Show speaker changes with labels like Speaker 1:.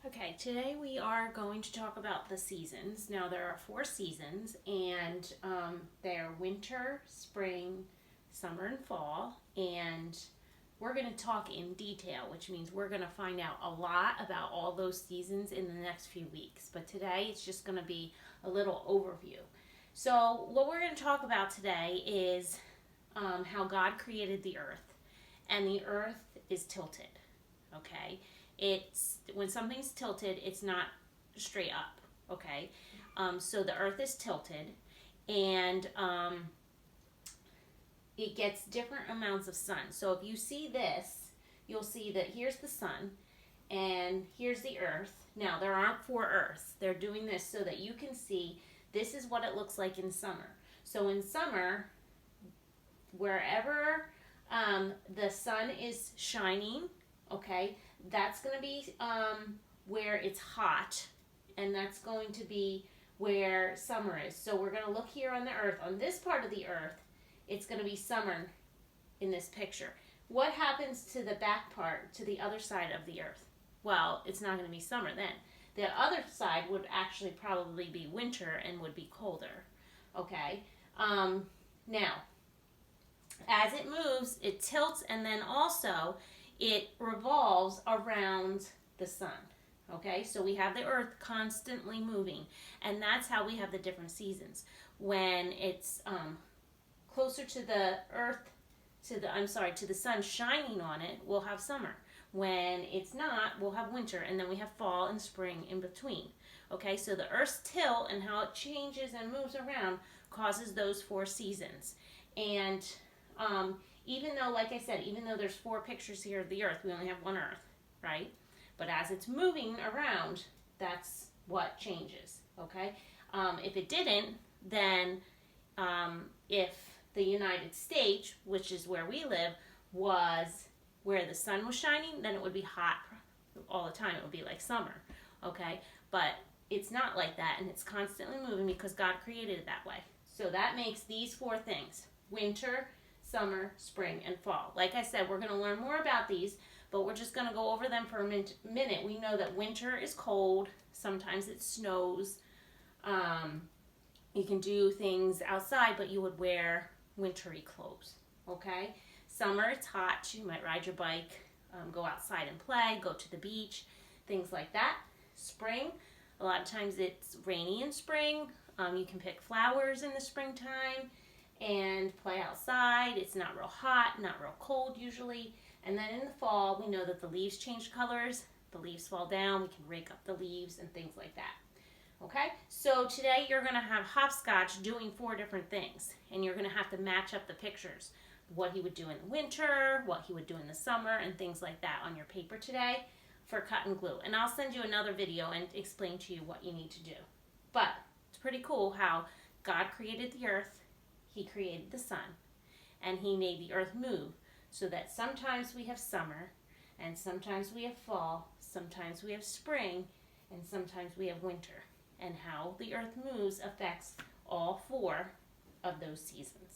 Speaker 1: Okay, today we are going to talk about the seasons. Now, there are four seasons, and they are winter, spring, summer, and fall. And we're going to talk in detail, which means we're going to find out a lot about all those seasons in the next few weeks. But today it's just going to be a little overview. So, what we're going to talk about today is how God created the earth, and the earth is tilted. Okay, it's when something's tilted, it's not straight up. Okay, so the earth is tilted, and it gets different amounts of sun. So if you see this, you'll see that here's the sun and here's the earth. Now, there aren't four earths. They're doing this so that you can see this is what it looks like in summer. So in summer, wherever the sun is shining, okay, that's going to be where it's hot, and that's going to be where summer is. So we're going to look here on the earth. On this part of the earth, it's going to be summer in this picture. What happens to the back part, to the other side of the earth? Well, it's not going to be summer then. The other side would actually probably be winter and would be colder. Okay? Now, as it moves, it tilts, and then also it revolves around the sun. Okay, so we have the earth constantly moving, and that's how we have the different seasons. When it's closer to the earth, to the sun shining on it, we'll have summer. When it's not, we'll have winter, and then we have fall and spring in between. Okay, so the earth's tilt and how it changes and moves around causes those four seasons. And even though, like I said, even though there's four pictures here of the earth, we only have one earth, right? But as it's moving around, that's what changes, okay? If it didn't, then if the United States, which is where we live, was where the sun was shining, then it would be hot all the time. It would be like summer, okay? But it's not like that, and it's constantly moving because God created it that way. So that makes these four things: winter, summer, spring, and fall. Like I said, we're going to learn more about these, but we're just going to go over them for a minute. We know that winter is cold. Sometimes it snows. You can do things outside, but you would wear wintry clothes, okay? Summer, it's hot. You might ride your bike, go outside and play, go to the beach, things like that. Spring, a lot of times it's rainy in spring. You can pick flowers in the springtime and play outside. It's not real hot, not real cold usually. And then in the fall, we know that the leaves change colors. The leaves fall down. We can rake up the leaves and things like that. Okay? So today you're going to have Hopscotch doing four different things. And you're going to have to match up the pictures. What he would do in the winter, what he would do in the summer, and things like that on your paper today for cut and glue. And I'll send you another video and explain to you what you need to do. But it's pretty cool how God created the earth. He created the sun, and he made the earth move so that sometimes we have summer, and sometimes we have fall, sometimes we have spring, and sometimes we have winter. And how the earth moves affects all four of those seasons.